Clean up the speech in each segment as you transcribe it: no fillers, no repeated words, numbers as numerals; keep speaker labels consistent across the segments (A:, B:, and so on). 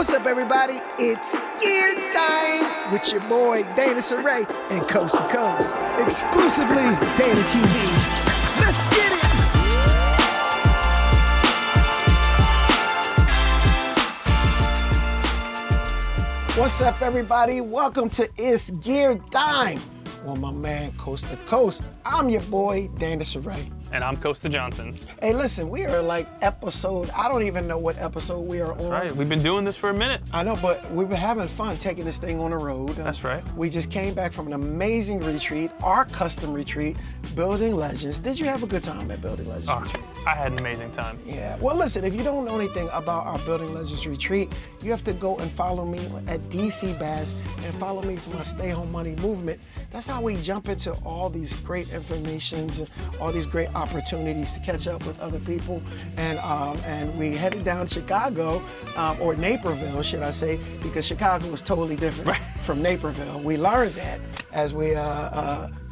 A: What's up, everybody? It's Gear Time with your boy Dana Soréy and Coast to Coast. Exclusively Dana TV. Let's get it! What's up, everybody? Welcome to It's Gear Time with my man Coast to Coast. I'm your boy Dana Soréy.
B: And I'm Kosta Johnson.
A: Hey, listen, we are like I don't even know what episode we are on.
B: That's right, we've been doing this for a minute.
A: I know, but we've been having fun taking this thing on the road.
B: That's right.
A: We just came back from an amazing retreat, our custom retreat, Building Legends. Did you have a good time at Building Legends retreat?
B: I had an amazing time.
A: Yeah, well listen, if you don't know anything about our Building Legends retreat, you have to go and follow me at DC Bass and follow me for my Stay Home Money movement. That's how we jump into all these great informations and all these great opportunities to catch up with other people. And we headed down to Chicago, or Naperville, should I say, because Chicago was totally different from Naperville. We learned that as we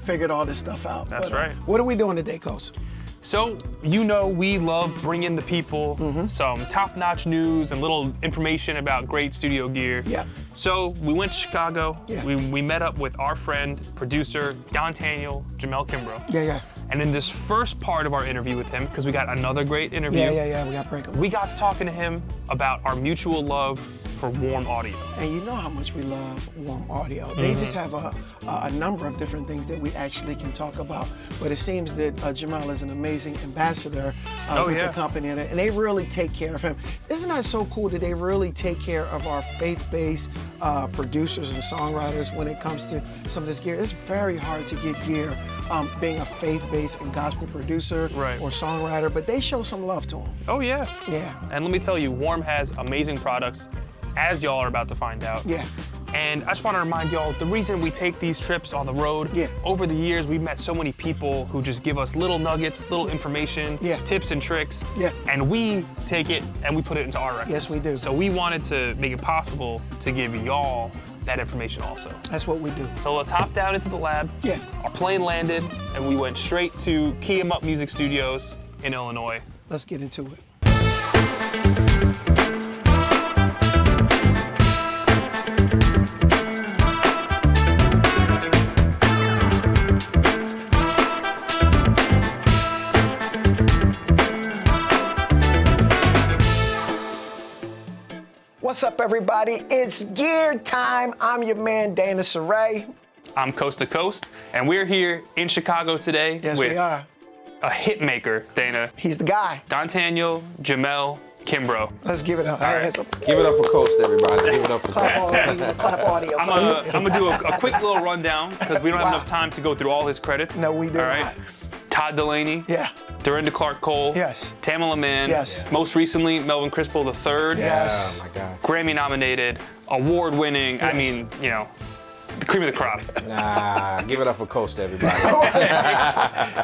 A: figured all this stuff out.
B: That's right.
A: What are we doing today, Coast?
B: So, you know we love bringing the people some top-notch news and little information about great studio gear.
A: Yeah.
B: So, we went to Chicago.
A: Yeah.
B: We met up with our friend, producer, Dontaniel Jamel Kimbrough.
A: Yeah.
B: And in this first part of our interview with him, because we got another great interview.
A: Yeah, we got break.
B: We got to talking to him about our mutual love for warm audio.
A: And you know how much we love warm audio. They just have a number of different things that we actually can talk about. But it seems that Jamel is an amazing ambassador with the company, and they really take care of him. Isn't that so cool that they really take care of our faith-based producers and songwriters when it comes to some of this gear? It's very hard to get gear being a faith-based and gospel producer or songwriter, but they show some love to him.
B: Oh yeah.
A: Yeah.
B: And let me tell you, Warm has amazing products, as y'all are about to find out.
A: Yeah.
B: And I just want to remind y'all, the reason we take these trips on the road, over the years, we've met so many people who just give us little nuggets, little information, tips and tricks, and we take it and we put it into our records.
A: Yes, we do.
B: So we wanted to make it possible to give y'all that information also.
A: That's what we do.
B: So let's hop down into the lab.
A: Yeah.
B: Our plane landed, and we went straight to KeyEmUp Music Studios in Illinois.
A: Let's get into it. What's up, everybody? It's Gear Time. I'm your man, Dana Soréy.
B: I'm Coast to Coast, and we're here in Chicago today
A: Yes,
B: with
A: we are.
B: a hit maker, Dana.
A: He's the guy.
B: Dontaniel Jamel Kimbrough.
A: Let's give it up.
B: All right.
C: Give it up for Coast, everybody. Give it up for
A: Clap audio.
B: I'm gonna do a quick little rundown because we don't have enough time to go through all his credits.
A: No, we do
B: All right.
A: not.
B: Todd Delaney.
A: Yeah.
B: Dorinda Clark Cole.
A: Yes.
B: Tamala Mann.
A: Yes.
B: Most recently, Melvin Crispell III.
A: Yes.
C: Oh my God.
B: Grammy nominated, award winning.
A: Yes.
B: I mean, you know, the cream of the crop.
C: Nah, give it up for Coast, everybody.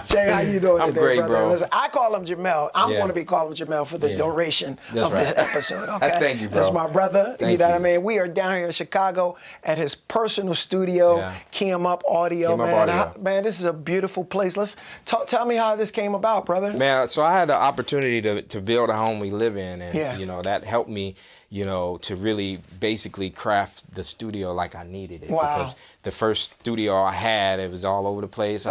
A: Jay, how you doing
C: I'm
A: today,
C: great,
A: brother?
C: bro.
A: Listen, I call him Jamel. I'm going to be calling him Jamel for the duration of this episode, okay?
C: Thank you, bro.
A: That's my brother.
C: Thank
A: you know
C: you.
A: what I mean? We are down here in Chicago at his personal studio, KeyEmUp Audio,
C: KeyEmUp
A: man.
C: Audio.
A: Man, this is a beautiful place. Let's tell me how this came about, brother.
C: Man, so I had the opportunity to build a home we live in, and you know, that helped me, you know, to really basically craft the studio like I needed it.
A: Wow.
C: Because the first studio I had, it was all over the place.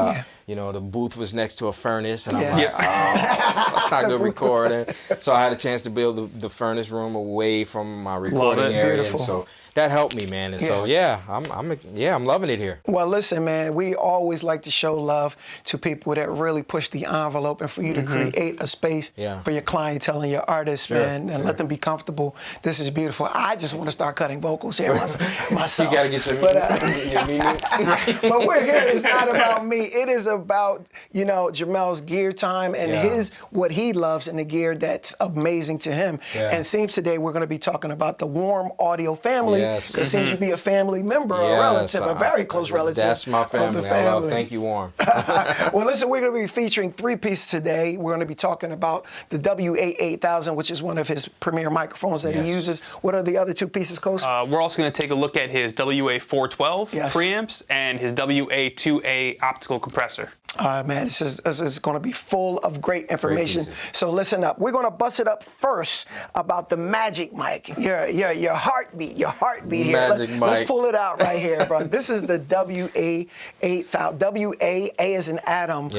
C: You know, the booth was next to a furnace, and I'm like, oh, that's not good recording. So I had a chance to build the furnace room away from my recording area.
A: Beautiful.
C: And so that helped me, man. And so I'm loving it here.
A: Well, listen, man, we always like to show love to people that really push the envelope, and for you to create a space for your clientele and your artists, man, and let them be comfortable. This is beautiful. I just want to start cutting vocals here myself.
C: You gotta get your
A: but we're here. It's not about me. It is about, you know, Jamel's gear time and what he loves and the gear that's amazing to him. And seems today we're going to be talking about the Warm Audio family. Because it seems to be a family member, a relative, a very close relative.
C: That's my family. Thank you, Warm.
A: Well, listen, we're going to be featuring 3 pieces today. We're going to be talking about the WA8000, which is one of his premier microphones that he uses. What are the other 2 pieces, Coast?
B: We're also going to take a look at his WA412 preamps and his WA2A optical compressor.
A: Man, this is going to be full of great information. So listen up. We're going to bust it up first about the magic mic, your heartbeat here. Let's pull it out right here, bro. This is the WA-8000. WA as in Adam,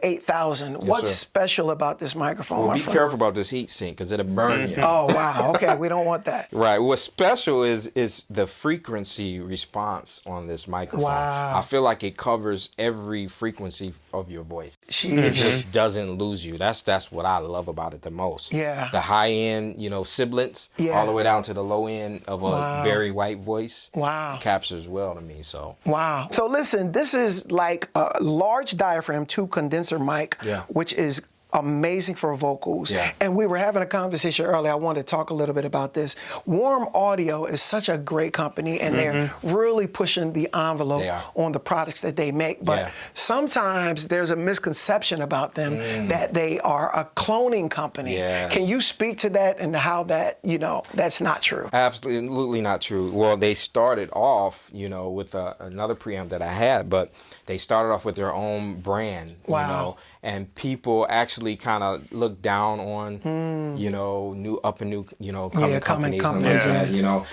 A: 8000.
C: Yes,
A: What's
C: sir.
A: special about this microphone,
C: Well,
A: my
C: be
A: friend?
C: careful about this heat sink because it'll burn you.
A: Oh, wow. Okay, we don't want that.
C: Right. What's special is the frequency response on this microphone.
A: Wow.
C: I feel like it covers every frequency of your voice.
A: Jeez.
C: It just doesn't lose you. That's what I love about it the most.
A: Yeah.
C: The high end, sibilants, all the way down to the low end of a very white voice.
A: Wow.
C: Captures well to me. So.
A: Wow. So listen, this is like a large diaphragm tube condenser mic, which is amazing for vocals.
C: Yeah.
A: And we were having a conversation earlier. I wanted to talk a little bit about this. Warm Audio is such a great company, and they're really pushing the envelope on the products that they make. But sometimes there's a misconception about them that they are a cloning company.
C: Yes.
A: Can you speak to that and how that, that's not true?
C: Absolutely not true. Well, they started off, with another preamp that I had, but they started off with their own brand, and people actually kind of look down on, new coming companies.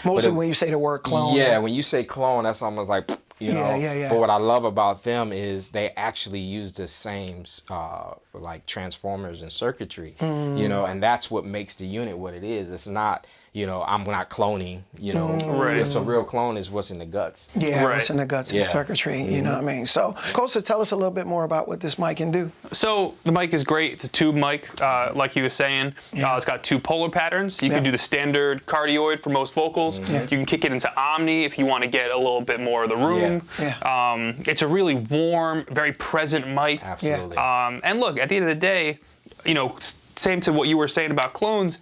A: Mostly when you say the word clone.
C: Yeah, when you say clone, that's almost like, But what I love about them is they actually use the same like transformers and circuitry, and that's what makes the unit what it is. It's not, I'm not cloning,
B: Right.
C: So real clone is what's in the guts.
A: Yeah, what's in the guts and circuitry, you know what I mean? So, Kosta, tell us a little bit more about what this mic can do.
B: So, the mic is great. It's a tube mic, like he was saying. It's got two polar patterns. You can do the standard cardioid for most vocals. You can kick it into Omni if you want to get a little bit more of the room. It's a really warm, very present mic.
C: Absolutely.
B: And look, at the end of the day, same to what you were saying about clones.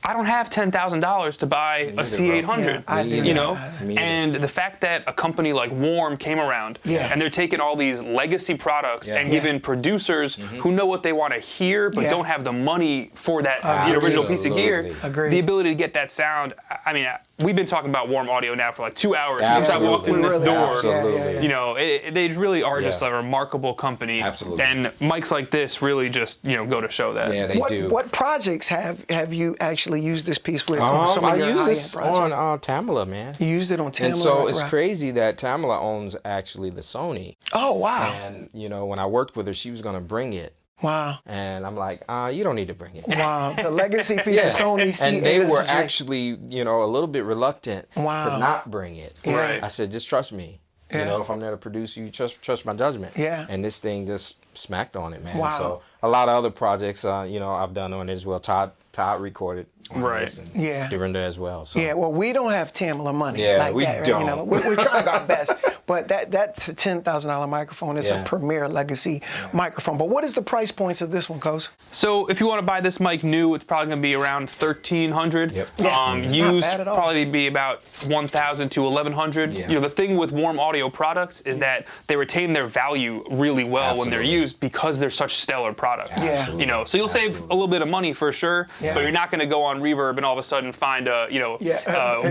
B: I don't have $10,000 to buy a C800, and the fact that a company like Warm came around and they're taking all these legacy products and giving producers who know what they want to hear but don't have the money for that original piece of gear, the ability to get that sound. I mean, we've been talking about Warm Audio now for like 2 hours since I walked in this door. They really are just a remarkable company.
C: Absolutely.
B: And mics like this really just go to show that.
C: Yeah, they do.
A: What projects have you actually used this piece with? Some of your
C: I used this on Tamala, man.
A: You used it on Tamala.
C: And so it's crazy that Tamala owns actually the Sony.
A: Oh, wow.
C: And, when I worked with her, she was going to bring it.
A: Wow.
C: And I'm like, you don't need to bring it.
A: Wow. The legacy piece of Sony C800.
C: And they were actually, a little bit reluctant to not bring it.
B: Right.
C: I said, just trust me. If I'm there to produce you, trust my judgment.
A: Yeah.
C: And this thing just smacked on it, man.
A: Wow.
C: So a lot of other projects, I've done on it as well. Todd recorded on this, and Dorinda as well. So.
A: Yeah, well, we don't have Tamala money like
C: we
A: that. Right?
C: Don't.
A: We're trying our best. But that's a $10,000 microphone. It's a premier legacy microphone. But what is the price points of this one, Kos?
B: So if you want to buy this mic new, it's probably going to be around $1,300.
A: Yep.
B: Used probably be about $1,000 to $1,100.
C: Yeah.
B: The thing with Warm Audio products is that they retain their value really well when they're used because they're such stellar products. So you'll save a little bit of money for sure, but you're not going to go on Reverb and all of a sudden find a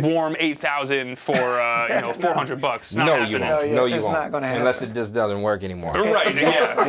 B: Warm 8000 for $400.
C: No, you won't. No, you
A: it's
C: won't.
A: Not gonna happen.
C: Unless it just doesn't work anymore.
B: Right,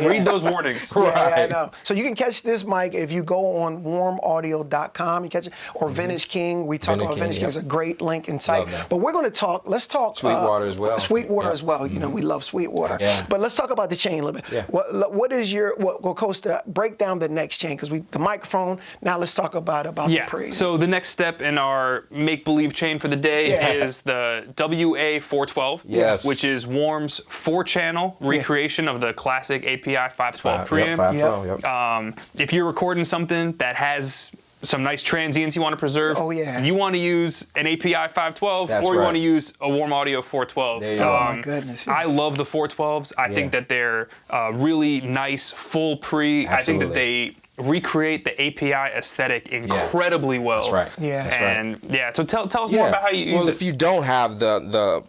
B: read those warnings.
A: I know. So you can catch this mic if you go on warmaudio.com, you catch it, or Vintage King. We talk about Vintage King. It's a great link and site. But we're going to let's talk
C: Sweetwater as well.
A: Sweetwater as well. We love Sweetwater. But let's talk about the chain a little bit. What is your, Kosta, break down the next chain, because the microphone, now let's talk about the pre.
B: So the next step in our make-believe chain for the day is the WA412, which is Warm's 4-channel recreation of the classic API 512 preamp. If you're recording something that has some nice transients you want to preserve, you want to use an API 512 or you want to use a Warm Audio 412.
A: Oh my goodness.
B: I love the 412s. I think that they're really nice, full pre.
C: Absolutely.
B: I think that they recreate the API aesthetic incredibly well.
C: That's right.
B: So tell us more about how you use it.
C: Well, if you don't have the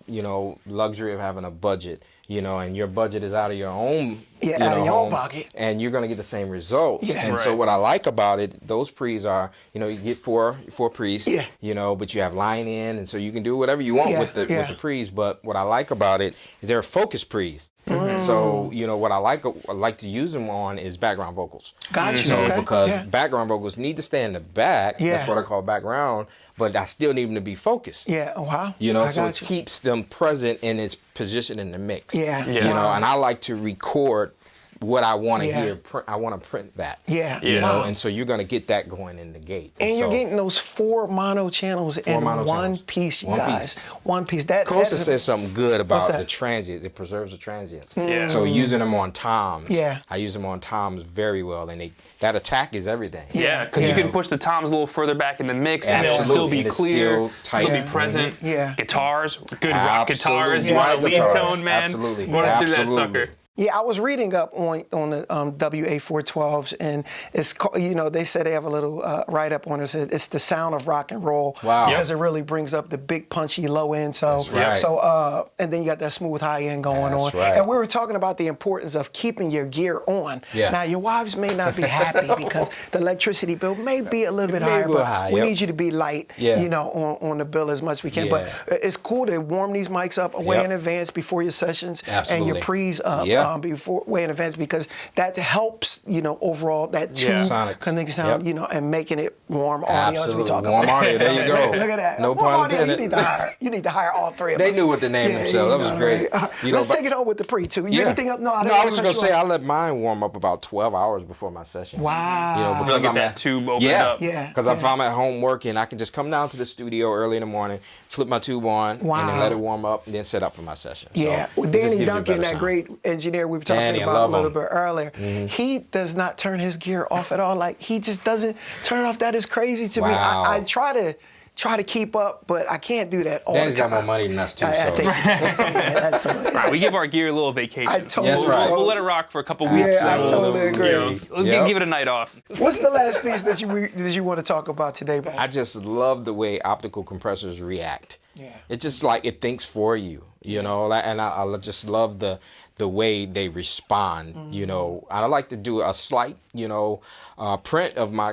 C: luxury of having a budget, and your budget is out of your own
A: out of your own pocket,
C: and you're going to get the same results. So what I like about it, those pre's are, you get four pre's, but you have line in, and so you can do whatever you want with the pre's. But what I like about it is they're focus pre's. So, you know, what I like to use them on is background vocals.
A: Gotcha.
C: So, because background vocals need to stay in the back, that's what I call background, but I still need them to be focused.
A: Yeah, wow.
C: You know, so it keeps them present in its position in the mix. You know, and I like to record what I want to hear. I want to print that. You know, and so you're going to get that going in the gate.
A: And you're getting those 4 mono channels in one piece, you guys. One piece.
C: Kosta says something good about the transients. It preserves the transients. So using them on toms. I use them on toms very well, and that attack is everything.
B: Yeah, because you can push the toms a little further back in the mix, and it'll still be clear, still be present. Guitars, good rock guitars. You want a lead tone, man.
C: Absolutely.
B: Run through that sucker.
A: Yeah, I was reading up on the WA412s, and it's, you know, they said they have a little write-up on it. It's the sound of rock and roll.
C: Wow.
A: Because it really brings up the big punchy low end. So, and then you got that smooth high end going on. And we were talking about the importance of keeping your gear on. Now, your wives may not be happy because the electricity bill may be a little bit higher, but we need you to be light, you know, on the bill as much as we can. But it's cool to warm these mics up way in advance before your sessions and your pre's up. Before way in advance, because that helps, you know, overall that connected sound, you know, and making it warm audio as we talk about.
C: Warm audio, there you go.
A: Look at that.
C: No pun intended.
A: You need to hire all 3 of us.
C: They knew what to name themselves. That was great.
A: Let's take it on with the pre too. Anything up?
C: No, I was just gonna say I let mine warm up about 12 hours before my session.
A: Wow.
C: You know, because
B: I'm that tube opened up.
C: Because if I'm at home working, I can just come down to the studio early in the morning, flip my tube on, and then let it warm up, and then set up for my session.
A: Yeah.
C: So
A: Danny Duncan, that great engineer we were talking about a little bit earlier, he does not turn his gear off at all. Like, he just doesn't turn it off. That is crazy to me. I try to keep up, but I can't do that all
C: Danny's
A: the time.
C: got more money than us too.
B: Right, we give our gear a little vacation. We'll let it rock for a couple weeks.
A: Yeah, I totally agree.
B: You know, give it a night off.
A: What's the last piece that you want to talk about today, man?
C: I just love the way optical compressors react. It's just like it thinks for you, you know, and I just love the way they respond. You know, I like to do a slight, you know, print of my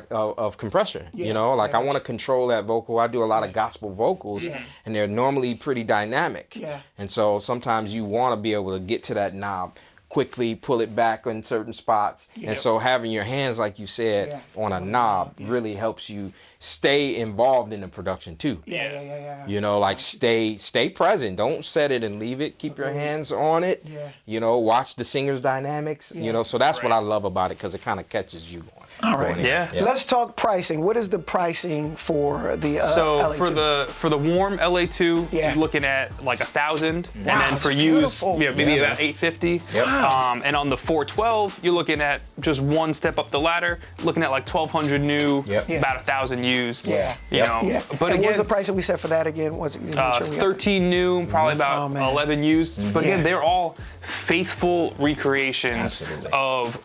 C: compressor. You know, like I want to control that vocal. I do a lot of gospel vocals, and they're normally pretty dynamic. And so sometimes you want to be able to get to that knob quickly, pull it back in certain spots. And so having your hands, like you said, on a knob really helps you stay involved in the production too. You know, like stay present. Don't set it and leave it. Keep your hands on it. You know, watch the singer's dynamics. You know, so that's what I love about it, because it kind of catches you going.
A: All right. Let's talk pricing. What is the pricing for the LA2?
B: for the warm LA2, you're looking at like $1,000, and then for used, maybe about $850. And on the 412, you're looking at just one step up the ladder, looking at like 1,200 new, about 1,000 used. You know. But
A: again, what was the price that we set for that again? Was it
B: 13 new, probably about 11 used. But again, they're all faithful recreations of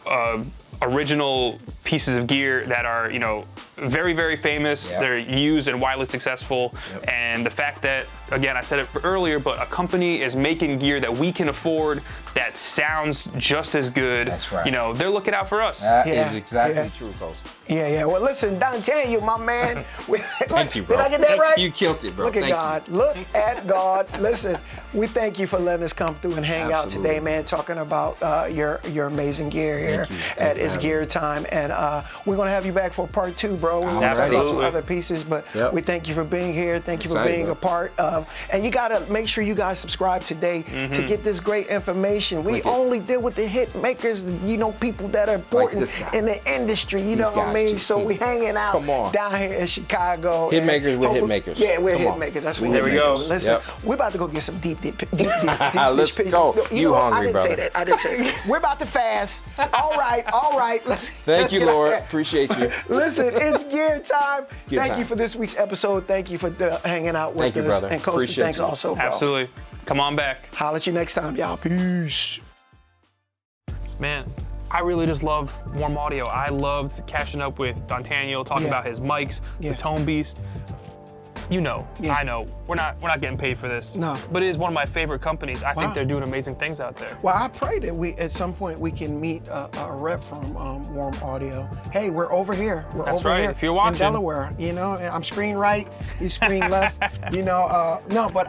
B: original pieces of gear that are, you know, very, very famous. They're used and widely successful. And the fact that, again, I said it earlier, but a company is making gear that we can afford that sounds just as good.
C: That's right.
B: You know, they're looking out for us.
C: That is exactly true, Kosta.
A: Well, listen, Dontaniel, my man.
C: Thank you, bro.
A: Did I get that right?
C: You killed it, bro.
A: Look at God. Look at God. Listen, we thank you for letting us come through and hang out today, man, talking about your amazing gear here at It's Gear Time. And we're going to have you back for part 2, bro. We're going to talk about some other pieces, but we thank you for being here. Thank you for being a part of. And you got to make sure you guys subscribe today to get this great information. We only deal with the hit makers, you know, people that are important in the industry, you know what I mean? So we hanging out down here in Chicago.
C: Hit makers with hit makers.
A: Yeah, we're hit makers. That's what
B: there we go.
A: Listen, we're about to go get some deep
C: Let's go. You hungry, brother.
A: I didn't say that. We're about to fast. All right.
C: Thank you, Lord. Appreciate you.
A: Listen, it's Gear Time. Thank you for this week's episode. Thank you for hanging out with us.
C: Brother.
A: And Kosta, thanks also, bro.
B: Absolutely. Come on back.
A: Holla at you next time, y'all. Peace.
B: Man, I really just love warm audio. I loved catching up with Dontaniel, talking about his mics, the Tone Beast. You know, I know, we're not getting paid for this. No. But it is one of my favorite companies. I think they're doing amazing things out there.
A: Well, I pray that at some point we can meet a rep from Warm Audio. Hey, we're over here. We're over here
B: if you're watching.
A: in Delaware. You know, and I'm screen right, he's screen left. You know, no, but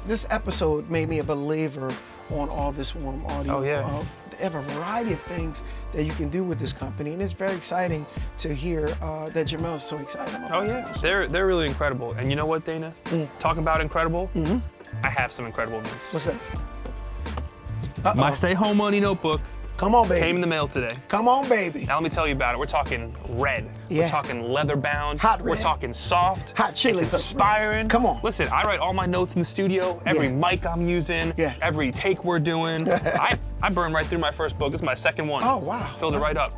A: this episode made me a believer on all this warm audio.
B: Oh, yeah.
A: They have a variety of things that you can do with this company, and it's very exciting to hear that Jamel is so excited about.
B: Oh yeah, they're really incredible. And you know what, Dana? Talking about incredible, I have some incredible news.
A: What's that?
B: My Stay Home Money notebook.
A: Come on, baby.
B: Came in the mail today.
A: Come on, baby.
B: Now let me tell you about it. We're talking red.
A: Yeah.
B: We're talking leather bound.
A: Hot red.
B: We're talking soft.
A: Hot chili.
B: It's inspiring.
A: Come on.
B: Listen, I write all my notes in the studio. Every mic I'm using.
A: Yeah.
B: Every take we're doing. I burned right through my first book. This is my second one.
A: Oh, wow.
B: Filled it right up.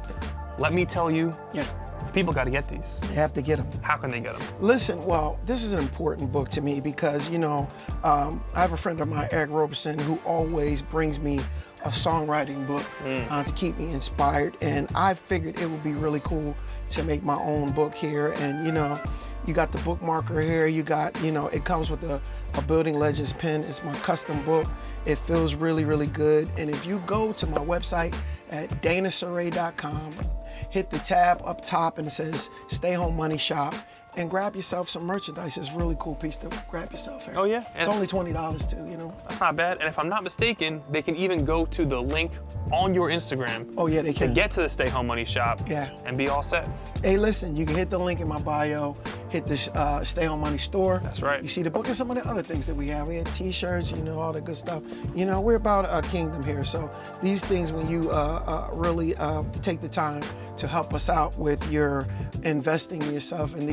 B: Let me tell you.
A: Yeah.
B: People got to get these.
A: They have to get them.
B: How can they get them?
A: Listen, well, this is an important book to me because, you know, I have a friend of mine, Eric Roberson, who always brings me a songwriting book to keep me inspired. And I figured it would be really cool to make my own book here. And, you know, you got the bookmarker here. You got, you know, it comes with a Building Legends pen. It's my custom book. It feels really, really good. And if you go to my website at danasoréy.com, hit the tab up top and it says Stay Home Money Shop, and grab yourself some merchandise. It's a really cool piece to grab yourself here.
B: Oh yeah?
A: It's only $20 too, you know?
B: That's not bad. And if I'm not mistaken, they can even go to the link on your Instagram.
A: Oh yeah, they can.
B: To get to the Stay Home Money Shop.
A: Yeah.
B: And be all set.
A: Hey, listen, you can hit the link in my bio, hit the Stay Home Money store.
B: That's right.
A: You see the book and some of the other things that we have. We had t-shirts, you know, all the good stuff. You know, we're about a kingdom here. So these things, when you really take the time to help us out with your investing in yourself, and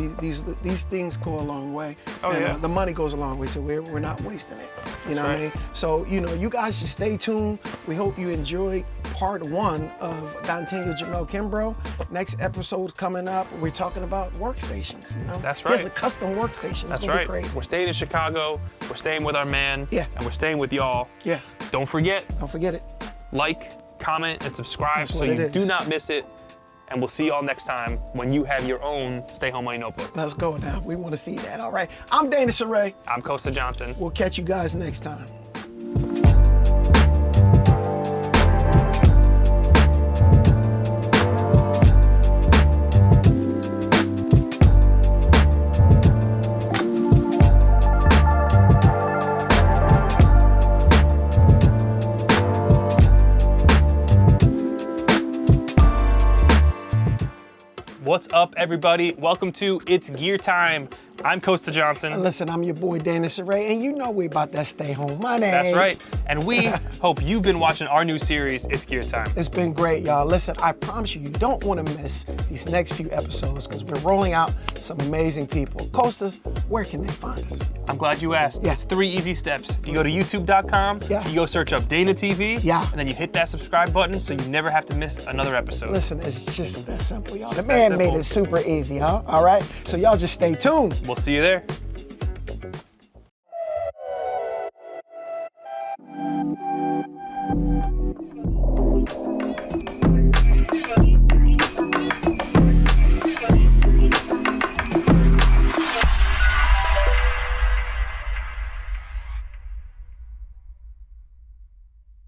A: these things go a long way.
B: Oh,
A: and
B: yeah.
A: The money goes a long way too. We're not wasting it. You know what I mean? So, you know, you guys should stay tuned. We hope you enjoyed part 1 of Dontaniel Jamel Kimbrough. Next episode coming up, we're talking about workstations, you know?
B: That's right.
A: He has a custom workstation. It's gonna be crazy.
B: We're staying in Chicago. We're staying with our man.
A: Yeah.
B: And we're staying with y'all.
A: Yeah.
B: Don't forget.
A: Don't forget it.
B: Like, comment, and subscribe
A: That's
B: so
A: what
B: you
A: it is.
B: do not miss it. And we'll see y'all next time when you have your own Stay Home Money notebook.
A: Let's go now. We want to see that. All right. I'm Dana Soréy.
B: I'm Kosta Johnson.
A: We'll catch you guys next time.
B: What's up, everybody? Welcome to It's Gear Time. I'm Kosta Johnson.
A: Listen, I'm your boy Dana Soréy, and you know we about that stay home money.
B: That's right. And we hope you've been watching our new series, It's Gear Time.
A: It's been great, y'all. Listen, I promise you don't want to miss these next few episodes because we're rolling out some amazing people. Kosta, where can they find us?
B: I'm glad you asked.
A: Yeah.
B: It's 3 easy steps. You go to youtube.com,
A: Yeah.
B: you go search up Dana TV,
A: Yeah.
B: and then you hit that subscribe button so you never have to miss another episode.
A: Listen, it's just that simple, y'all. The
B: that
A: man made
B: simple.
A: it super easy, huh? All right? So y'all just stay tuned.
B: We'll see you there.